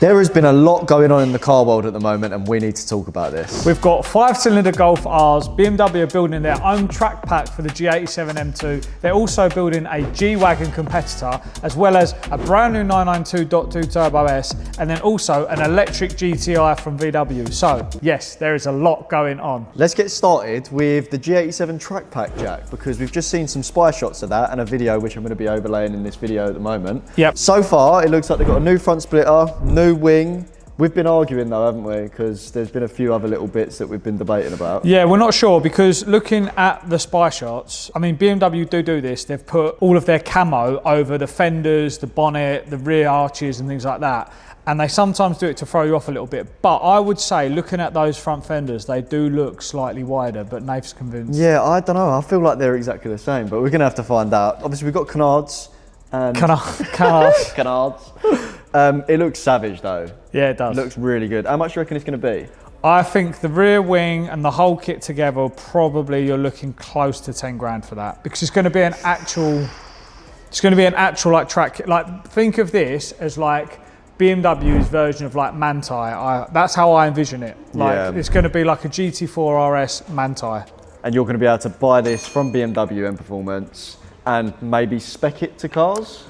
There has been a lot going on in the car world at the moment and we need to talk about this. We've got 5-cylinder Golf Rs. BMW are building their own track pack for the G87 M2. They're also building a G-Wagon competitor, as well as a brand new 992.2 Turbo S, and then also an electric GTI from VW. So yes, there is a lot going on. Let's get started with the G87 Track Pack, Jack, because we've just seen some spy shots of that and a video which I'm going to be overlaying in this video at the moment. Yep. So far, it looks like they've got a new front splitter, new wing. We've been arguing though, haven't we? Because there's been a few other little bits that we've been debating about. Yeah, we're not sure, because looking at the spy shots, I mean, BMW do this. They've put all of their camo over the fenders, the bonnet, the rear arches and things like that. And they sometimes do it to throw you off a little bit. But I would say, looking at those front fenders, they do look slightly wider, but Nath's convinced. Yeah, I don't know. I feel like they're exactly the same, but we're going to have to find out. Obviously, we've got canards. And Canards. Canards. It looks savage though. Yeah, it does. It looks really good. How much do you reckon it's going to be? I think the rear wing and the whole kit together, probably you're looking close to 10 grand for that, because it's going to be an actual, like track, like think of this as like BMW's version of like Manti. That's how I envision it. Like it's going to be like a GT4 RS Manti. And you're going to be able to buy this from BMW M Performance and maybe spec it to cars?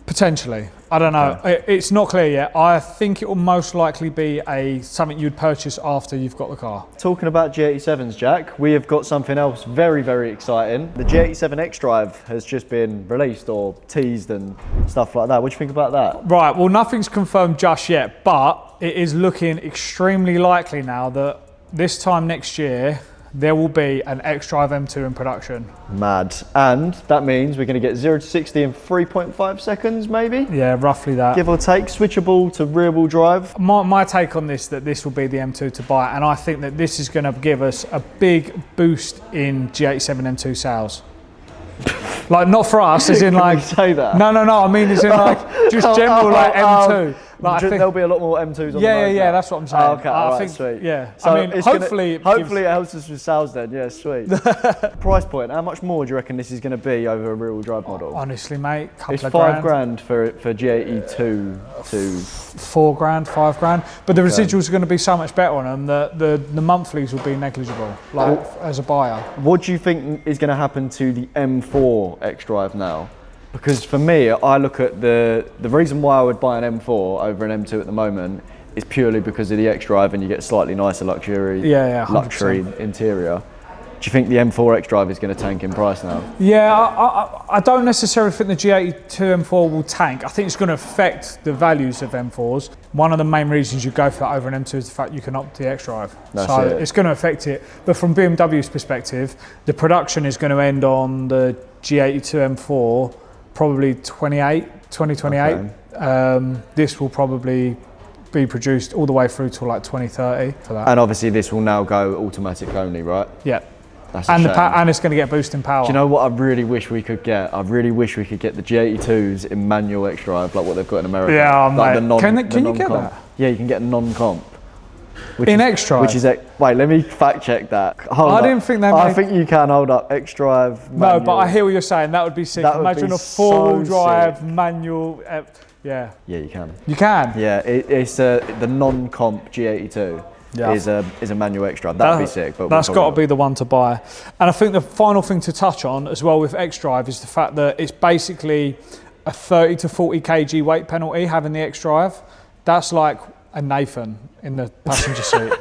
Potentially. I don't know. Okay. It's not clear yet. I think it will most likely be something you'd purchase after you've got the car. Talking about G87s, Jack, we have got something else very, very exciting. The G87 xDrive has just been released or teased and stuff like that. What do you think about that? Right, well, nothing's confirmed just yet, but it is looking extremely likely now that this time next year, there will be an xDrive M2 in production. Mad. And that means we're going to get 0 to 60 in 3.5 seconds, maybe? Yeah, roughly that. Give or take, switchable to rear wheel drive. My take on this, that this will be the M2 to buy, and I think that this is going to give us a big boost in G87 M2 sales. Like, not for us, as in like... say that? No, I mean as in like, just general like M2. Like, there'll be a lot more M2s on the road. Yeah, that's what I'm saying. Okay, I think, sweet. Yeah, so I mean, hopefully it helps us with sales then. Yeah, sweet. Price point, how much more do you reckon this is going to be over a rear-wheel drive model? Honestly, mate, couple it's of $5 grand for G82 to... 4 grand, 5 grand. But the residuals are going to be so much better on them that the monthlies will be negligible, like as a buyer. What do you think is going to happen to the M4 xDrive now? Because for me, I look at the reason why I would buy an M4 over an M2 at the moment is purely because of the xDrive and you get slightly nicer luxury interior. Do you think the M4 xDrive is going to tank in price now? Yeah, I don't necessarily think the G82 M4 will tank. I think it's going to affect the values of M4s. One of the main reasons you go for that over an M2 is the fact you can opt the xDrive. So it's going to affect it. But from BMW's perspective, the production is going to end on the G82 M4 probably 2028. Okay. This will probably be produced all the way through to like 2030 for that. And obviously this will now go automatic only, right? Yeah. That's a shame. And it's going to get boosting power. Do you know what I really wish we could get? I really wish we could get the G82s in manual xDrive, like what they've got in America. Yeah, like mate. Can you get that? Yeah, you can get non-comp. In xDrive? Which is, wait, let me fact check that. I didn't think that. I think you can hold up xDrive manual. No, but I hear what you're saying. That would be sick. Imagine a four-wheel drive manual. Yeah. Yeah, you can. You can? Yeah, it's the non-comp G82. Yeah. is a manual xDrive. That would be sick. But that's got to be the one to buy. And I think the final thing to touch on as well with xDrive is the fact that it's basically a 30 to 40 kg weight penalty having the xDrive. That's like a Nathan in the passenger seat.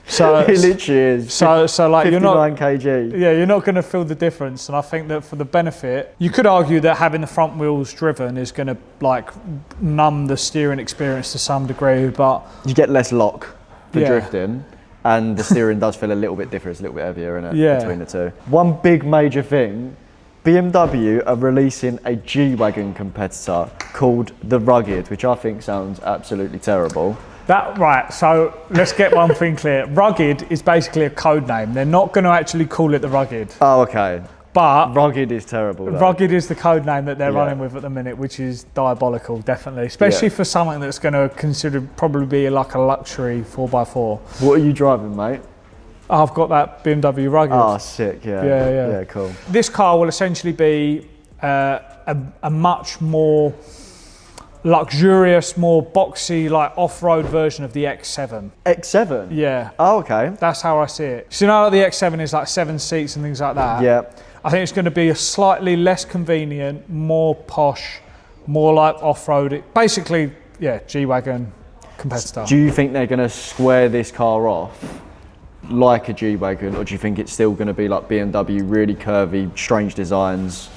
So it literally is. So like 59 you're not kg. Yeah, you're not going to feel the difference. And I think that for the benefit, you could argue that having the front wheels driven is going to like numb the steering experience to some degree, but you get less lock for drifting, and the steering does feel a little bit different. It's a little bit heavier in it between the two. One big major thing. BMW are releasing a G-Wagon competitor called the Rugged, which I think sounds absolutely terrible. Right, so let's get one thing clear. Rugged is basically a code name. They're not going to actually call it the Rugged. Oh, okay. But Rugged is terrible, though. Rugged is the code name that they're running with at the minute, which is diabolical, definitely. Especially for something that's going to probably be like a luxury 4x4. What are you driving, mate? I've got that BMW Rugged. Oh, sick, yeah, cool. This car will essentially be a much more luxurious, more boxy, like off-road version of the X7. X7? Yeah. Oh, okay. That's how I see it. So you know, like the X7 is like 7 seats and things like that. Yeah. I think it's going to be a slightly less convenient, more posh, more like off-road. Basically, yeah, G-Wagon competitor. Do you think they're going to square this car off like a G-Wagon, or do you think it's still going to be like BMW, really curvy, strange designs?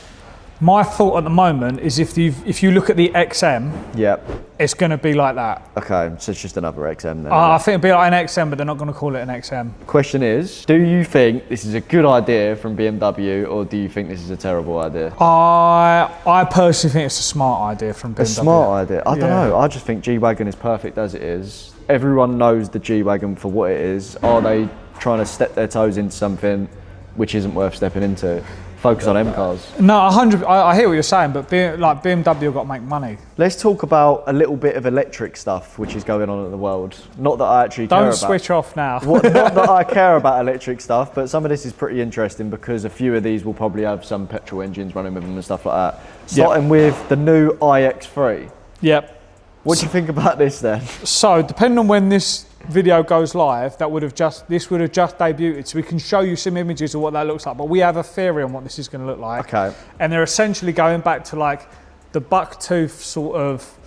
My thought at the moment is if you look at the XM, Yep. it's going to be like that. Okay, so it's just another XM then. I think it'll be like an XM, but they're not going to call it an XM. Question is, do you think this is a good idea from BMW, or do you think this is a terrible idea? I personally think it's a smart idea from BMW. A smart idea? I don't know. I just think G-Wagon is perfect as it is. Everyone knows the G-Wagon for what it is. Are they trying to step their toes into something which isn't worth stepping into? Focus on M cars. No, 100. I hear what you're saying, but BMW have got to make money. Let's talk about a little bit of electric stuff which is going on in the world. Not that I actually care about. Don't switch off now. Not that I care about electric stuff, but some of this is pretty interesting because a few of these will probably have some petrol engines running with them and stuff like that. Starting with the new iX3. Yep. What do you think about this then? So, depending on when this video goes live, this would have just debuted, so we can show you some images of what that looks like, but we have a theory on what this is going to look like. Okay. And they're essentially going back to like the bucktooth sort of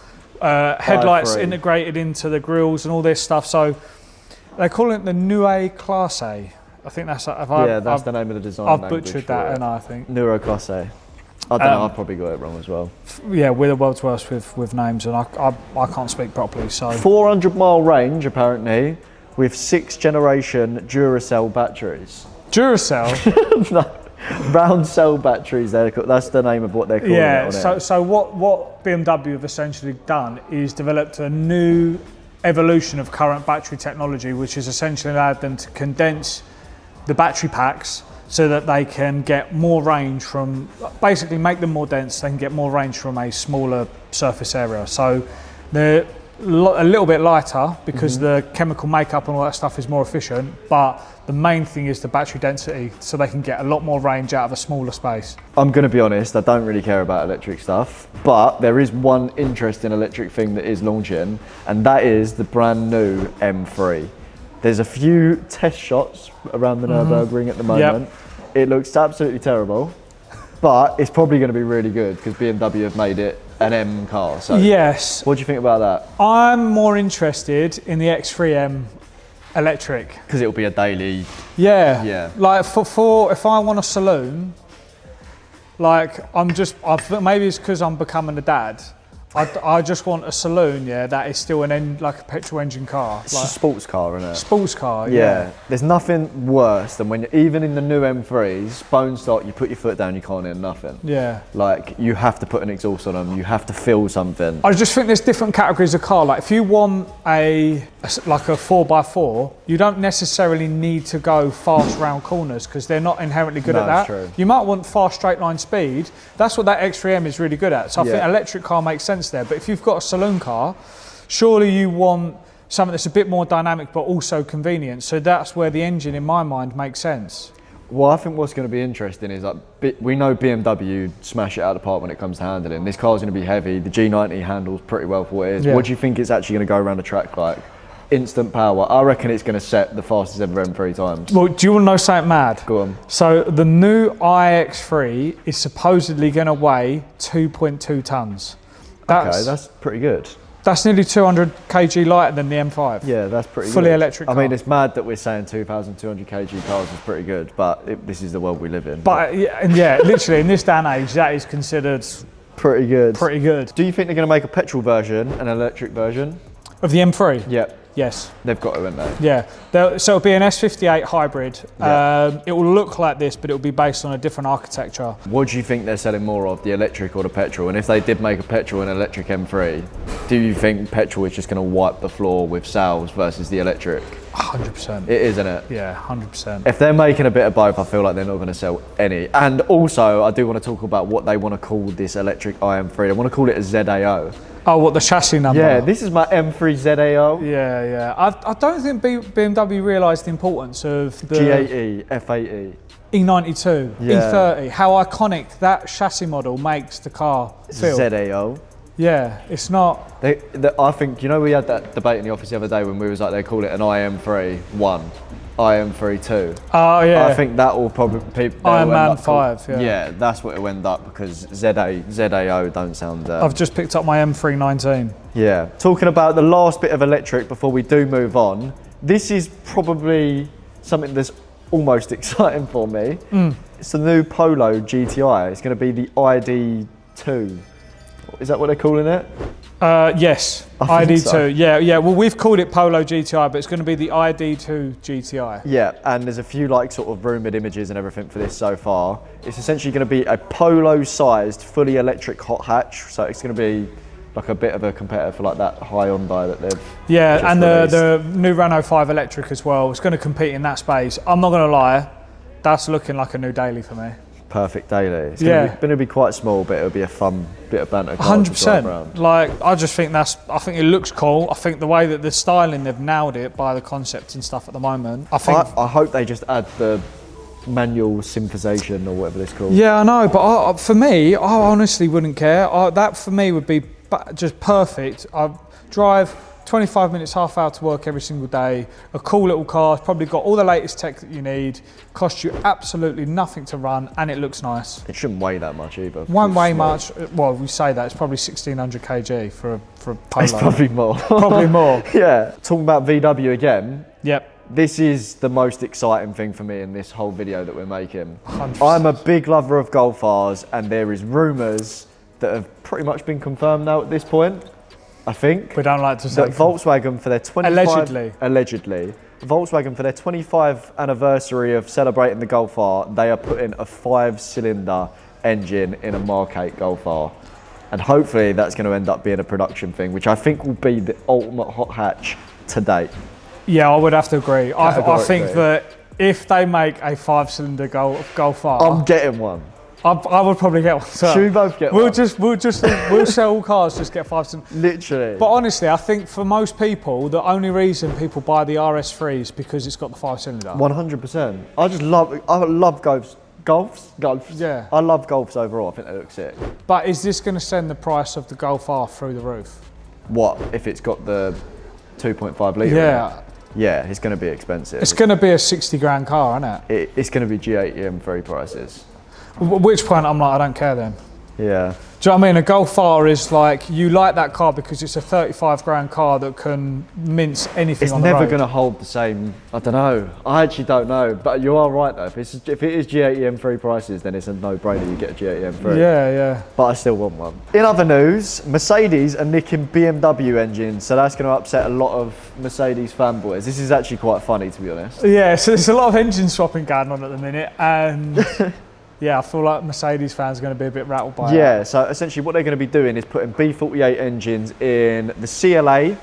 headlights integrated into the grills and all this stuff. So they're calling it the Neue Klasse. I think that's that's the name of the design. I've butchered that, and I think Neue Klasse. I don't know, I've probably got it wrong as well. Yeah, we're the world's worst with names, and I can't speak properly. So 400-mile range apparently, with 6th generation Duracell batteries. Duracell? No, round cell batteries. That's the name of what they're calling it. Yeah. So what BMW have essentially done is developed a new evolution of current battery technology, which has essentially allowed them to condense the battery packs so that they can get more range from, basically make them more dense, they can get more range from a smaller surface area. So they're a little bit lighter because the chemical makeup and all that stuff is more efficient, but the main thing is the battery density, so they can get a lot more range out of a smaller space. I'm going to be honest, I don't really care about electric stuff, but there is one interesting electric thing that is launching, and that is the brand new M3. There's a few test shots around the Nürburgring at the moment. Yep. It looks absolutely terrible, but it's probably going to be really good because BMW have made it an M car. So yes. What do you think about that? I'm more interested in the X3M electric. Because it'll be a daily. Yeah. Yeah. Like for if I want a saloon, like maybe it's because I'm becoming a dad. I just want a saloon, that is still like a petrol engine car. It's like a sports car, isn't it? Sports car, yeah. There's nothing worse than when, even in the new M3s, bone stock, you put your foot down, you can't hear nothing. Yeah. Like, you have to put an exhaust on them, you have to feel something. I just think there's different categories of car. Like, if you want like a 4x4, you don't necessarily need to go fast round corners because they're not inherently good at that. True. You might want fast straight line speed. That's what that X3M is really good at. So I think electric car makes sense there. But if you've got a saloon car, surely you want something that's a bit more dynamic but also convenient. So that's where the engine, in my mind, makes sense. Well, I think what's going to be interesting is like we know BMW smash it out of the park when it comes to handling. This car's going to be heavy. The G90 handles pretty well for what it is. What do you think it's actually going to go around the track like? Instant power. I reckon it's going to set the fastest ever M3 times. Well, do you want to know something mad? Go on. So the new iX3 is supposedly going to weigh 2.2 tons. Okay, that's pretty good. That's nearly 200 kg lighter than the M5. Yeah, that's pretty Fully good. electric car. I mean, it's mad that we're saying 2,200 kg cars is pretty good, but this is the world we live in. But literally in this day and age, that is considered pretty good. Pretty good. Do you think they're going to make a petrol version, an electric version? Of the M3? Yep. Yes. They've got to, haven't they? Yeah. So it'll be an S58 hybrid. Yeah. It will look like this, but it will be based on a different architecture. What do you think they're selling more of, the electric or the petrol? And if they did make a petrol and electric M3, do you think petrol is just going to wipe the floor with sales versus the electric? 100%. It is, isn't it? Yeah, 100%. If they're making a bit of both, I feel like they're not going to sell any. And also, I do want to talk about what they want to call this electric iM3. They want to call it a ZAO. Oh, what, the chassis number? Yeah, this is my M3 ZAO. Yeah. I don't think BMW realised the importance of the G80, F80. E92, E30, how iconic that chassis model makes the car feel. ZAO. Yeah, it's not. I think, you know, we had that debate in the office the other day when we was like, they call it an IM3 1, IM3 2. Oh yeah. I think that will probably Iron Man 5. Yeah, that's what it'll end up, because ZAO don't sound. I've just picked up my M319. Yeah. Talking about the last bit of electric before we do move on, this is probably something that's almost exciting for me. It's the new Polo GTI. It's going to be the ID2. Is that what they're calling it? Yes, ID2. So. Yeah. Well, we've called it Polo GTI, but it's going to be the ID2 GTI. Yeah, and there's a few like sort of rumoured images and everything for this so far. It's essentially going to be a Polo-sized, fully electric hot hatch. So it's going to be like a bit of a competitor for like that Hyundai that they've. Yeah, and the new Renault 5 electric as well. It's going to compete in that space. I'm not going to lie, that's looking like a new daily for me. Perfect daily. It's going to be quite small, but it'll be a fun bit of banter. 100%. Like, I just think I think it looks cool. I think the way that the styling, they've nailed it by the concept and stuff at the moment. I hope they just add the manual synthesization or whatever it's called. Yeah, I know, but for me, I honestly wouldn't care. That for me would be just perfect. I drive 25 minutes, half hour to work every single day. A cool little car, probably got all the latest tech that you need, costs you absolutely nothing to run, and it looks nice. It shouldn't weigh that much either. Won't weigh much. Well, we say that, it's probably 1600 kg for a Polo. It's probably more. Probably more. Yeah. Talking about VW again. Yep. This is the most exciting thing for me in this whole video that we're making. 100%. I'm a big lover of Golf Rs, and there is rumours that have pretty much been confirmed now at this point. I think we don't like to say that Volkswagen for their 25 allegedly Volkswagen for their 25th anniversary of celebrating the Golf R, they are putting a 5-cylinder engine in a Mark 8 Golf R, and hopefully that's going to end up being a production thing, which I think will be the ultimate hot hatch to date. Yeah, I would have to agree. I think that if they make a 5-cylinder Golf R, I'm getting one. I would probably get one. So should we both get one? We'll sell all cars, just get 5-cylinder. Literally. But honestly, I think for most people, the only reason people buy the RS3 is because it's got the 5-cylinder. 100%. I love Golfs. Yeah. I love Golfs overall. I think they look sick. But is this going to send the price of the Golf R through the roof? What if it's got the 2.5 litre? Yeah. Yeah, it's going to be expensive. It's going to be a 60 grand car, isn't it? It's going to be G90 M3 prices. At which point I'm like, I don't care then. Yeah. Do you know what I mean? A Golf R is like, you like that car because it's a 35 grand car that can mince anything on the road. It's never going to hold the same, I don't know. I actually don't know, but you are right though. If it is G90 M3 prices, then it's a no-brainer you get a G90 M3. Yeah. But I still want one. In other news, Mercedes are nicking BMW engines, so that's going to upset a lot of Mercedes fanboys. This is actually quite funny, to be honest. Yeah, so there's a lot of engine swapping going on at the minute, and yeah, I feel like Mercedes fans are going to be a bit rattled by it. Yeah, so essentially what they're going to be doing is putting B48 engines in the CLA,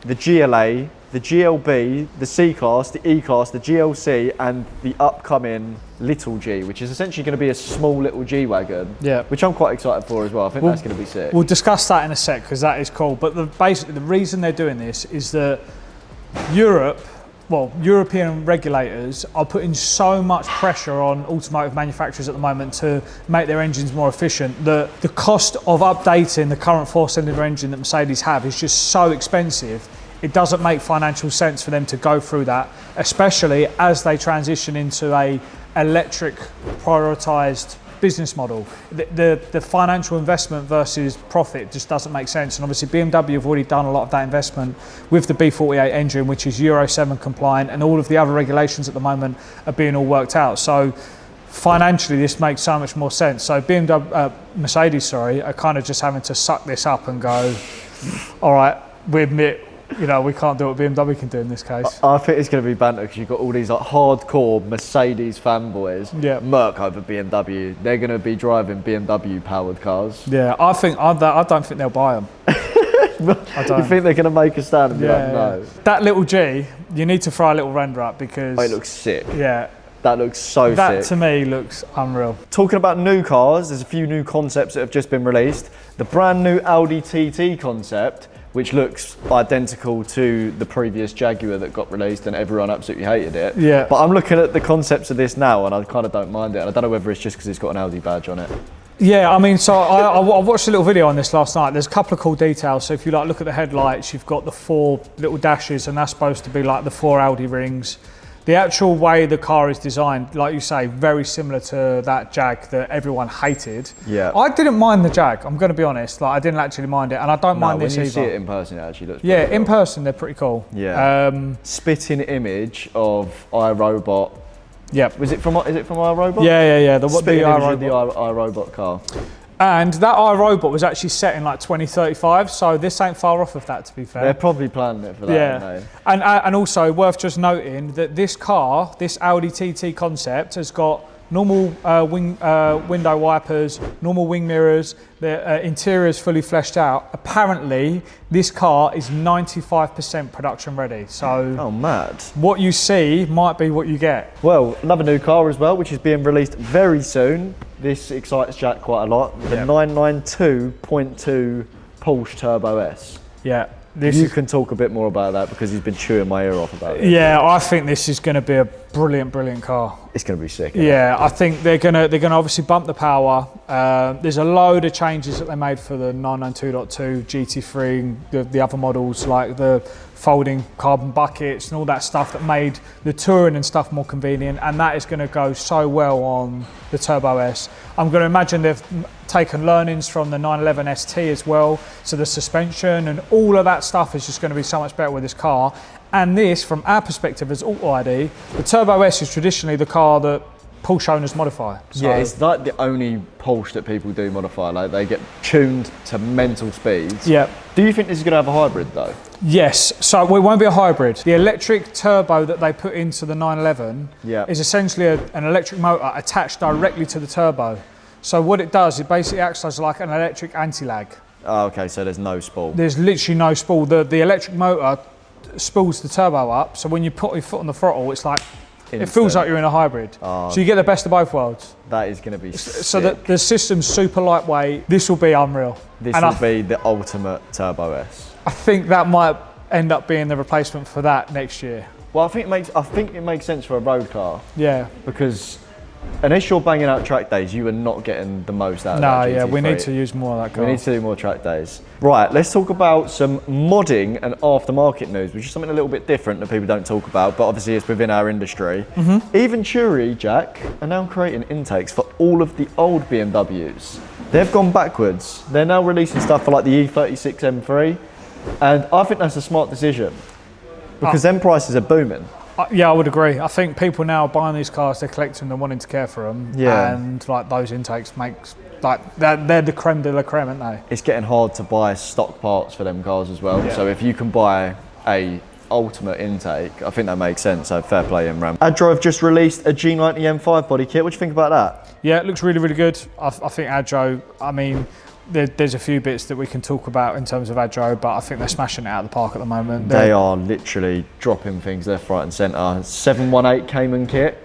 the GLA, the GLB, the C-Class, the E-Class, the GLC, and the upcoming little G, which is essentially going to be a small little G-Wagon, which I'm quite excited for as well. I think that's going to be sick. We'll discuss that in a sec, because that is cool. But basically the reason they're doing this is that European regulators are putting so much pressure on automotive manufacturers at the moment to make their engines more efficient that the cost of updating the current 4-cylinder engine that Mercedes have is just so expensive. It doesn't make financial sense for them to go through that, especially as they transition into a electric prioritized business model. The financial investment versus profit just doesn't make sense, and obviously BMW have already done a lot of that investment with the B48 engine, which is Euro 7 compliant, and all of the other regulations at the moment are being all worked out. So financially this makes so much more sense. So Mercedes are kind of just having to suck this up and go, all right, we admit, we can't do what BMW can do in this case. I think it's going to be banter because you've got all these like hardcore Mercedes fanboys. Yeah. Merc over BMW. They're going to be driving BMW powered cars. Yeah, I don't think they'll buy them. I don't. You think they're going to make a stand and be like, no? That little G, you need to throw a little render up because it looks sick. Yeah. That looks so sick. That to me looks unreal. Talking about new cars, there's a few new concepts that have just been released. The brand new Audi TT concept, which looks identical to the previous Jaguar that got released and everyone absolutely hated it. Yeah. But I'm looking at the concepts of this now and I kind of don't mind it. And I don't know whether it's just because it's got an Audi badge on it. Yeah, I mean, so I watched a little video on this last night. There's a couple of cool details. So if you like look at the headlights, you've got the 4 little dashes, and that's supposed to be like the 4 Audi rings. The actual way the car is designed, like you say, very similar to that Jag that everyone hated. Yeah. I didn't mind the Jag, I'm going to be honest. Like, I didn't actually mind it, and I don't mind this either. When you see it in person, it actually looks yeah, cool. in person, they're pretty cool. Yeah. Spitting image of iRobot. Yep. Is it from iRobot? Yeah. The iRobot car. And that iRobot was actually set in like 2035, so this ain't far off of that, to be fair. They're probably planning it for that, yeah. aren't they? And also worth just noting that this car, this Audi TT concept, has got normal window wipers, normal wing mirrors, the interior is fully fleshed out. Apparently, this car is 95% production ready. So, oh, mad. What you see might be what you get. Well, another new car as well, which is being released very soon. This excites Jack quite a lot. The 992.2 Porsche Turbo S. Yeah. You can talk a bit more about that because he's been chewing my ear off about it. Yeah, I think this is going to be a brilliant car. It's going to be sick. Yeah, I think they're going to obviously bump the power. There's a load of changes that they made for the 992.2 GT3, the other models, like the folding carbon buckets and all that stuff that made the touring and stuff more convenient, and that is going to go so well on the Turbo S. I'm going to imagine they've taken learnings from the 911 ST as well, so the suspension and all of that stuff is just going to be so much better with this car. And this, from our perspective as Auto ID, the Turbo S is traditionally the car that Porsche owners modify. So yeah, it's like the only Porsche that people do modify. Like, they get tuned to mental speeds. Yeah. Do you think this is going to have a hybrid though? Yes, so it won't be a hybrid. The electric turbo that they put into the 911 is essentially an electric motor attached directly to the turbo. So what it does, it basically acts as like an electric anti-lag. Oh, okay, so there's no spool. There's literally no spool. The electric motor spools the turbo up, so when you put your foot on the throttle, it's like, it feels like you're in a hybrid. So you get the best of both worlds. That is going to be sick. So the system's super lightweight. This will be unreal. This will be the ultimate Turbo S. I think that might end up being the replacement for that next year. Well, I think it makes sense for a road car. Yeah. Because unless you're banging out track days, you are not getting the most out of that GT3. Yeah, we need to use more of that car. We need to do more track days. Right, let's talk about some modding and aftermarket news, which is something a little bit different that people don't talk about, but obviously it's within our industry. Eventuri, Jack, are now creating intakes for all of the old BMWs. They've gone backwards. They're now releasing stuff for like the E36 M3, and I think that's a smart decision because them prices are booming. Yeah, I would agree. I think people now are buying these cars, they're collecting them, wanting to care for them. Yeah. And like those intakes makes, like, they're the creme de la creme, aren't they? It's getting hard to buy stock parts for them cars as well. Yeah. So if you can buy a ultimate intake, I think that makes sense. So fair play in Ram. ADRO have just released a G90 M5 body kit. What do you think about that? Yeah, it looks really, really good. I think ADRO, I mean, there's a few bits that we can talk about in terms of ADRO, but I think they're smashing it out of the park at the moment. They are literally dropping things left, right and centre. 718 Cayman kit,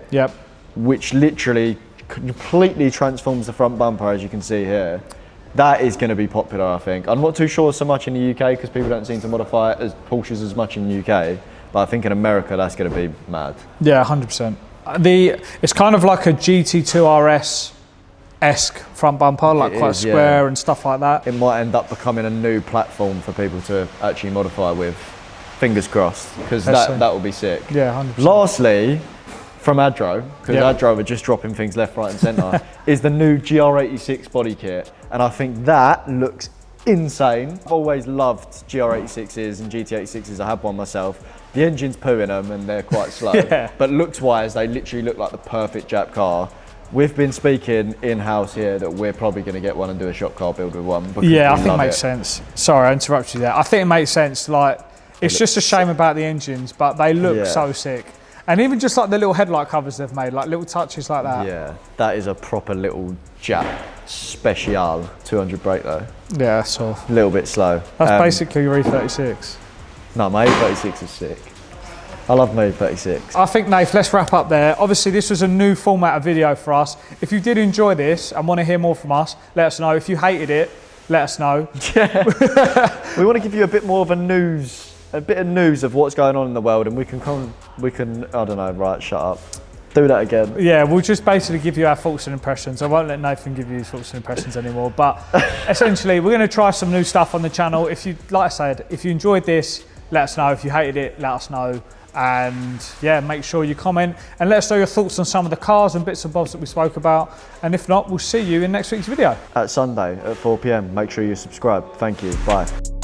which literally completely transforms the front bumper, as you can see here. That is going to be popular, I think. I'm not too sure so much in the UK because people don't seem to modify it as Porsches as much in the UK, but I think in America that's going to be mad. Yeah, 100%. It's kind of like a GT2 RS-esque front bumper, like quite square and stuff like that. It might end up becoming a new platform for people to actually modify with. Fingers crossed, because that will be sick. Yeah, 100%. Lastly, from ADRO, because ADRO are just dropping things left, right and centre, is the new GR86 body kit. And I think that looks insane. I've always loved GR86s and GT86s. I have one myself. The engine's poo in them and they're quite slow. But looks-wise, they literally look like the perfect Jap car. We've been speaking in-house here that we're probably going to get one and do a shop car build with one. Yeah, I think it makes sense. Sorry, I interrupted you there. I think it makes sense. Like, it's just a shame about the engines, but they look so sick. And even just like the little headlight covers they've made, like little touches like that. Yeah, that is a proper little Jap special. 200 brake though. Yeah, so a little bit slow. That's basically your E36. No, my E36 is sick. I love my E36. I think, Nath, let's wrap up there. Obviously, this was a new format of video for us. If you did enjoy this and want to hear more from us, let us know. If you hated it, let us know. Yeah. We want to give you a bit more of a bit of news of what's going on in the world, and we can I don't know, right, shut up. Do that again. Yeah, we'll just basically give you our thoughts and impressions. I won't let Nathan give you his thoughts and impressions anymore. But essentially, we're going to try some new stuff on the channel. If you, like I said, if you enjoyed this, let us know. If you hated it, let us know. And yeah, make sure you comment and let us know your thoughts on some of the cars and bits and bobs that we spoke about. And if not, we'll see you in next week's video. At Sunday at 4 p.m. Make sure you subscribe. Thank you. Bye.